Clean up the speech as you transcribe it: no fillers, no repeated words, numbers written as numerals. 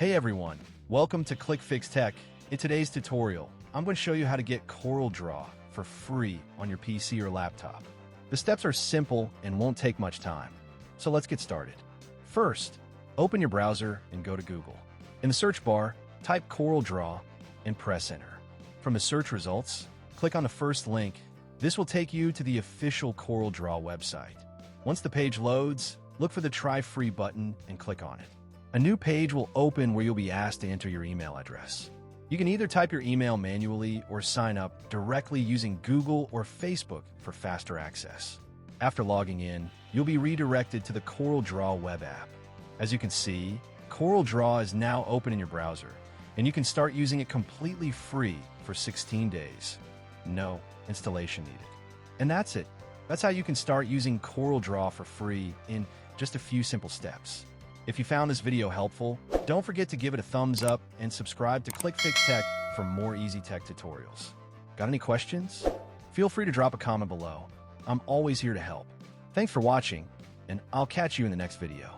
Hey everyone, welcome to Clickfix Tech. In today's tutorial, I'm going to show you how to get CorelDRAW for free on your PC or laptop. The steps are simple and won't take much time. So let's get started. First, open your browser and go to Google. In the search bar, type CorelDRAW and press enter. From the search results, click on the first link. This will take you to the official CorelDRAW website. Once the page loads, look for the Try Free button and click on it. A new page will open where you'll be asked to enter your email address. You can either type your email manually or sign up directly using Google or Facebook for faster access. After logging in, you'll be redirected to the CorelDRAW web app. As you can see, CorelDRAW is now open in your browser, and you can start using it completely free for 16 days. No installation needed. And that's it. That's how you can start using CorelDRAW for free in just a few simple steps. If you found this video helpful, don't forget to give it a thumbs up and subscribe to Clickfix Tech for more easy tech tutorials. Got any questions? Feel free to drop a comment below. I'm always here to help. Thanks for watching, and I'll catch you in the next video.